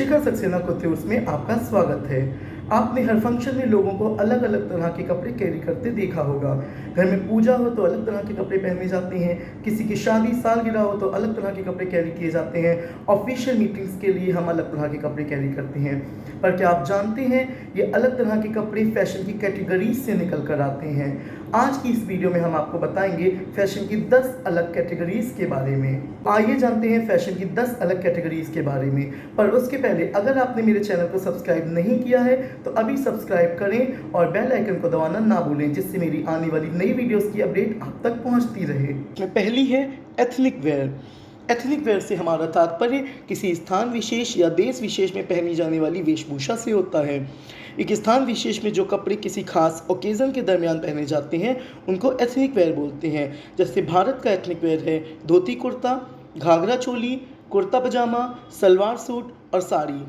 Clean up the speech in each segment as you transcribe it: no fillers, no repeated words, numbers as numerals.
शिखर सक्सेना कुत्यूर्स में आपका स्वागत है। आपने हर फंक्शन में लोगों को अलग अलग तरह के कपड़े कैरी करते देखा होगा। घर में पूजा हो तो अलग तरह के कपड़े पहने जाते हैं, किसी की शादी सालगिरह हो तो अलग तरह के कपड़े कैरी किए जाते हैं, ऑफिशियल मीटिंग्स के लिए हम अलग तरह के कपड़े कैरी करते हैं। पर क्या आप जानते हैं ये अलग तरह के कपड़े फैशन की कैटेगरीज से निकल कर आते हैं। आज की इस वीडियो में हम आपको बताएंगे फैशन की 10 अलग कैटेगरीज के बारे में। आइए जानते हैं फैशन की 10 अलग कैटेगरीज के बारे में। पर उसके पहले अगर आपने मेरे चैनल को सब्सक्राइब नहीं किया है तो अभी सब्सक्राइब करें और बेल आइकन को दबाना ना भूलें, जिससे मेरी आने वाली नई वीडियोस की अपडेट आप तक पहुंचती रहे। पहली है एथनिक वेयर। एथनिक वेयर से हमारा तात्पर्य किसी स्थान विशेष या देश विशेष में पहनी जाने वाली वेशभूषा से होता है। एक स्थान विशेष में जो कपड़े किसी खास ओकेज़न के दरमियान पहने जाते हैं उनको एथनिक वेयर बोलते हैं। जैसे भारत का एथनिक वेयर है धोती कुर्ता, घाघरा चोली, कुर्ता पजामा, सलवार सूट और साड़ी।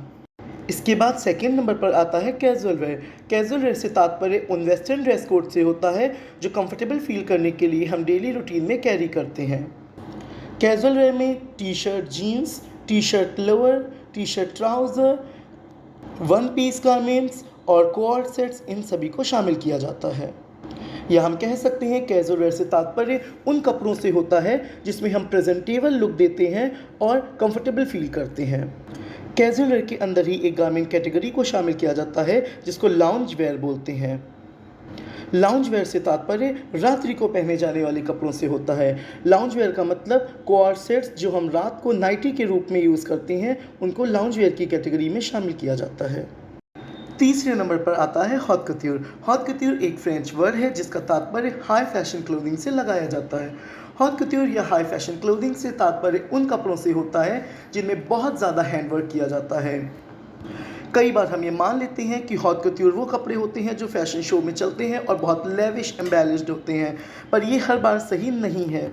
इसके बाद सेकंड नंबर पर आता है कैजुअल वेयर। कैजुअल वेयर से तात्पर्य उन वेस्टर्न ड्रेस कोड से होता है जो कंफर्टेबल फील करने के लिए हम डेली रूटीन में कैरी करते हैं। कैजुअल वेयर में T shirt jeans, T shirt lower, T shirt trouser, one piece garments और कोऑर्ड सेट्स, इन सभी को शामिल किया जाता है। या हम कह सकते हैं कैजुअल वेयर से तात्पर्य उन कपड़ों से होता है जिसमें हम प्रेजेंटेबल लुक देते हैं और कंफर्टेबल फील करते हैं। कैजुअल वेयर के अंदर ही एक गारमेंट कैटेगरी को शामिल किया जाता है जिसको लाउंज वेयर बोलते हैं। लाउंज वेयर से तात्पर्य रात्रि को पहने जाने वाले कपड़ों से होता है। लाउंज वेयर का मतलब कोऑर्ड सेट्स जो हम रात को नाइटी के रूप में यूज़ करते हैं उनको लाउंज वेयर की कैटेगरी में शामिल किया जाता है। तीसरे नंबर पर आता है हॉट कट्यूर। हॉट कट्यूर एक फ्रेंच वर्ड है जिसका तात्पर्य हाई फैशन क्लोथिंग से लगाया जाता है। हॉट कट्यूर या हाई फैशन क्लोथिंग से तात्पर्य उन कपड़ों से होता है जिनमें बहुत ज़्यादा हैंडवर्क किया जाता है। कई बार हम ये मान लेते हैं कि हॉट कट्यूर वो कपड़े होते हैं जो फैशन शो में चलते हैं और बहुत लेविश एम्बेलिश्ड होते हैं, पर ये हर बार सही नहीं है।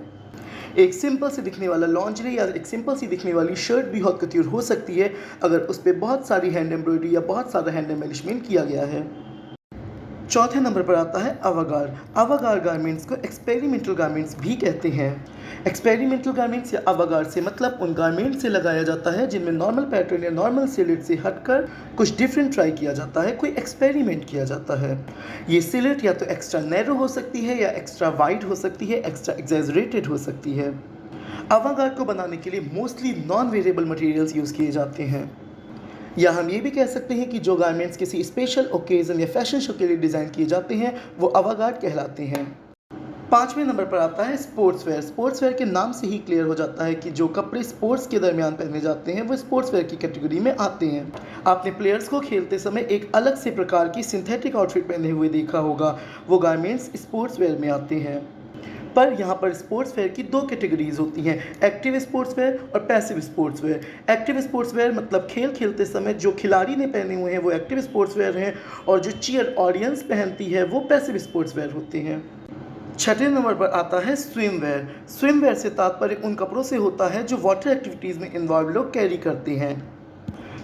एक सिंपल से दिखने वाला लॉन्जरी या एक सिंपल सी दिखने वाली शर्ट भी हॉट कट्यूर हो सकती है अगर उस पर बहुत सारी हैंड एम्ब्रॉयडरी या बहुत सारा हैंड एम्बेलिशमेंट किया गया है। चौथे नंबर पर आता है अवागार। अवागार गारमेंट्स को एक्सपेरिमेंटल गारमेंट्स भी कहते हैं। एक्सपेरिमेंटल गारमेंट्स या अवागार से मतलब उन गारमेंट से लगाया जाता है जिनमें नॉर्मल पैटर्न या नॉर्मल सिलेट से हटकर कुछ डिफरेंट ट्राई किया जाता है, कोई एक्सपेरिमेंट किया जाता है। ये सिलेट या तो एक्स्ट्रा नैरो हो सकती है या एक्स्ट्रा वाइड हो सकती है, एक्स्ट्रा एग्जैजरेटेड हो सकती है। अवागार को बनाने के लिए mostly non variable materials use किए जाते हैं। या हम ये भी कह सकते हैं कि जो गारमेंट्स किसी स्पेशल ओकेज़न या फैशन शो के लिए डिज़ाइन किए जाते हैं वो अवागार कहलाते हैं। पाँचवें नंबर पर आता है स्पोर्ट्स वेयर। स्पोर्ट्स वेयर के नाम से ही क्लियर हो जाता है कि जो कपड़े स्पोर्ट्स के दरमियान पहने जाते हैं वो स्पोर्ट्स वेयर की कैटेगरी में आते हैं। आपने प्लेयर्स को खेलते समय एक अलग से प्रकार की सिंथेटिक आउटफिट पहने हुए देखा होगा, वो गारमेंट्स स्पोर्ट्स वेयर में आते हैं। पर यहाँ पर स्पोर्ट्स वेयर की दो कैटेगरीज होती हैं, एक्टिव स्पोर्ट्स वेयर और passive sports wear. Active sports wear मतलब खेल खेलते समय जो खिलाड़ी ने पहने हुए हैं वो एक्टिव स्पोर्ट्स वेयर हैं और जो चीयर ऑडियंस पहनती है वो पैसिव स्पोर्ट्स वेयर होते हैं। छठे नंबर पर आता है स्विम वेयर। स्विम वेयर से तात्पर्य उन कपड़ों से होता है जो वाटर एक्टिविटीज़ में इन्वॉल्व लोग कैरी करते हैं।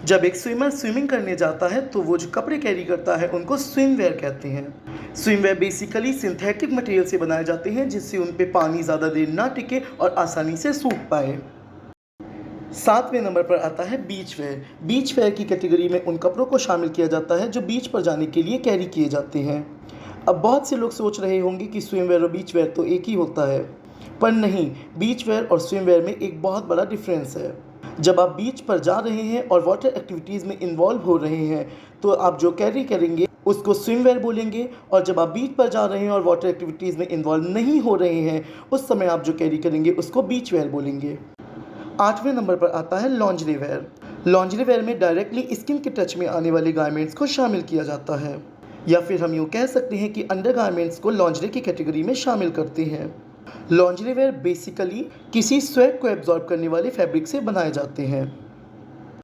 जब एक स्विमर स्विमिंग करने जाता है तो वो जो कपड़े कैरी करता है उनको स्विम वेयर कहते हैं। Swimwear basically synthetic material से बनाए जाते हैं जिससे उन पे पानी ज़्यादा देर ना टिके और आसानी से सूख पाए। सातवें नंबर पर आता है बीच वेयर। बीच वेयर की कैटेगरी में उन कपड़ों को शामिल किया जाता है जो बीच पर जाने के लिए कैरी किए जाते हैं। अब बहुत से लोग सोच रहे होंगे कि स्विम वेयर और बीच वेयर तो एक ही होता है, पर नहीं, बीच वेयर और स्विम वेयर में एक बहुत बड़ा डिफरेंस है। जब आप बीच पर जा रहे हैं और वाटर एक्टिविटीज़ में इन्वॉल्व हो रहे हैं तो आप जो कैरी करेंगे उसको स्विम वेयर बोलेंगे, और जब आप बीच पर जा रहे हैं और वाटर एक्टिविटीज़ में इन्वॉल्व नहीं हो रहे हैं उस समय आप जो कैरी करेंगे उसको बीच वेयर बोलेंगे। आठवें नंबर पर आता है लॉन्जरी वेयर। लॉन्जरी वेयर में डायरेक्टली स्किन के टच में आने वाले गारमेंट्स को शामिल किया जाता है, या फिर हम यूँ कह सकते हैं कि अंडर गारमेंट्स को लॉन्जरी की कैटेगरी में शामिल करते हैं। लॉन्जरी वेयर बेसिकली किसी स्वेट को एब्जॉर्ब करने वाले फैब्रिक से बनाए जाते हैं।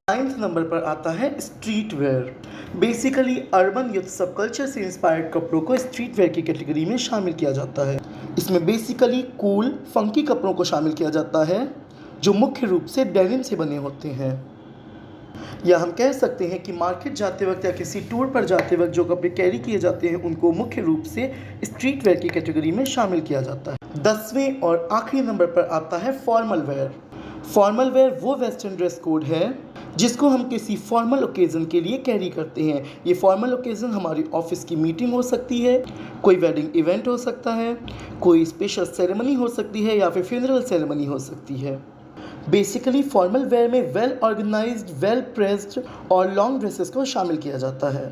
9th नंबर पर आता है street wear. Basically urban youth सब कल्चर से इंस्पायर्ड कपड़ों को स्ट्रीट वेयर की कैटेगरी में शामिल किया जाता है। इसमें बेसिकली कूल फंकी कपड़ों को शामिल किया जाता है जो मुख्य रूप से डेनिम से बने होते हैं। या हम कह सकते हैं कि मार्केट जाते वक्त या किसी टूर पर जाते वक्त जो कपड़े कैरी किए जाते हैं उनको मुख्य रूप से स्ट्रीट वेयर की कैटेगरी में शामिल किया जाता है। 10वें और आखिरी नंबर पर आता है फॉर्मल वेयर। फॉर्मल वेयर वो वेस्टर्न ड्रेस कोड है जिसको हम किसी फॉर्मल ओकेज़न के लिए कैरी करते हैं। ये फॉर्मल ओकेज़न हमारी ऑफिस की मीटिंग हो सकती है, कोई वेडिंग इवेंट हो सकता है, कोई स्पेशल सेरेमनी हो सकती है या फिर फ्यूनरल सेरेमनी हो सकती है। बेसिकली फॉर्मल वेयर में वेल ऑर्गेनाइज्ड, वेल प्रेस्ड और लॉन्ग ड्रेसेस को शामिल किया जाता है।